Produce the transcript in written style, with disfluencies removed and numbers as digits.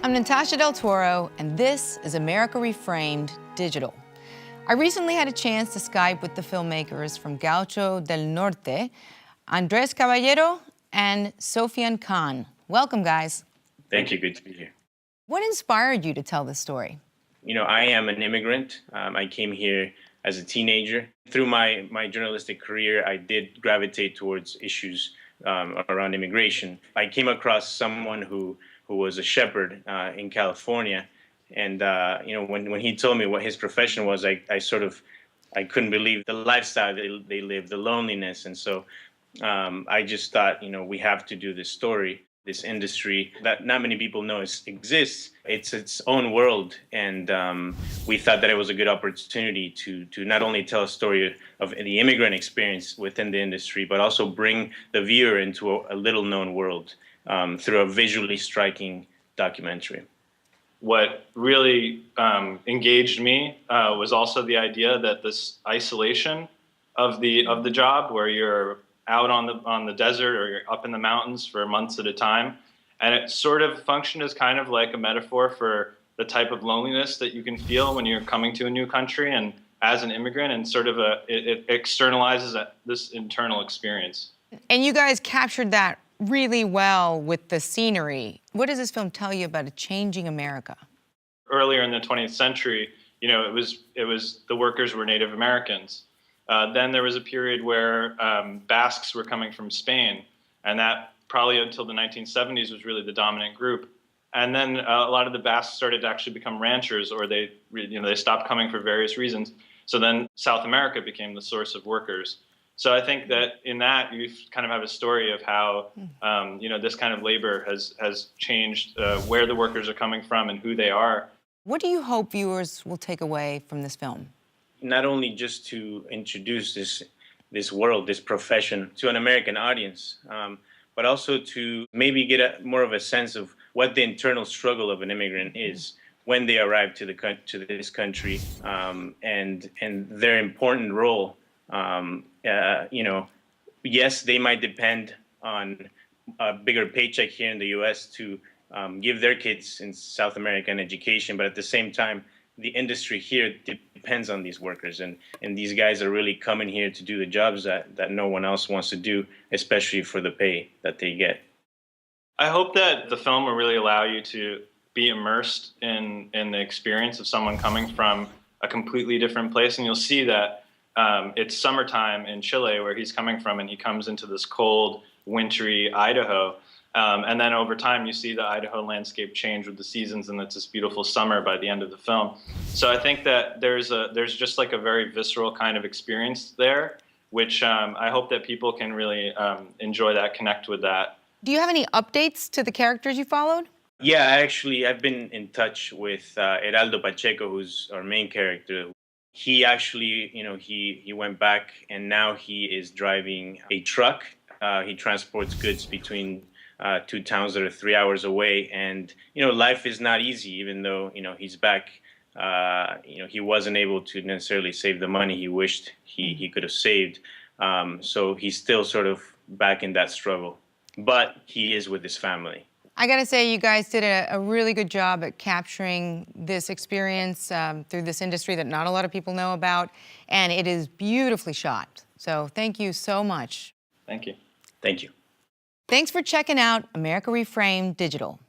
I'm Natasha Del Toro, and this is America ReFramed Digital. I recently had a chance to Skype with the filmmakers from Gaucho del Norte, Andres Caballero and Sofian. Welcome, guys. Thank you. Good to be here. What inspired you to tell this story? You know, I am an immigrant. I came here as a teenager. Through my journalistic career, I did gravitate towards issues around immigration. I came across someone who was a shepherd in California. And, you know, when he told me what his profession was, I couldn't believe the lifestyle they live, the loneliness. And so I just thought, you know, we have to do this story. This industry that not many people know exists. It's its own world, and we thought that it was a good opportunity to not only tell a story of the immigrant experience within the industry, but also bring the viewer into a little-known world through a visually striking documentary. What really engaged me was also the idea that this isolation of the job, where you're out on the desert or you're up in the mountains for months at a time. And it sort of functioned as kind of like a metaphor for the type of loneliness that you can feel when you're coming to a new country and as an immigrant, and sort of it externalizes this internal experience. And you guys captured that really well with the scenery. What does this film tell you about a changing America? Earlier in the 20th century, you know, it was the workers were Native Americans. Then there was a period where Basques were coming from Spain, and that probably until the 1970s was really the dominant group. And then a lot of the Basques started to actually become ranchers, or they stopped coming for various reasons. So then South America became the source of workers. So I think that in that you kind of have a story of how this kind of labor has changed where the workers are coming from and who they are. What do you hope viewers will take away from this film? Not only just to introduce this world, this profession to an American audience, but also to maybe get more of a sense of what the internal struggle of an immigrant is when they arrive to this country, and their important role. Yes, they might depend on a bigger paycheck here in the U.S. to give their kids in South America an education, but at the same time, the industry here depends on these workers, and these guys are really coming here to do the jobs that no one else wants to do, especially for the pay that they get. I hope that the film will really allow you to be immersed in the experience of someone coming from a completely different place, and you'll see that it's summertime in Chile where he's coming from, and he comes into this cold, wintry Idaho. And then over time, you see the Idaho landscape change with the seasons, and it's this beautiful summer by the end of the film. So I think that there's just like a very visceral kind of experience there, which I hope that people can really enjoy that, connect with that. Do you have any updates to the characters you followed? Yeah, actually, I've been in touch with Heraldo Pacheco, who's our main character. He actually, he went back, and now he is driving a truck. He transports goods between two towns that are 3 hours away, and life is not easy. Even though he's back, he wasn't able to necessarily save the money he wished he could have saved. So he's still sort of back in that struggle, but he is with his family. I gotta say, you guys did a really good job at capturing this experience through this industry that not a lot of people know about, and it is beautifully shot. So thank you so much. Thank you. Thank you. Thanks for checking out America ReFramed Digital.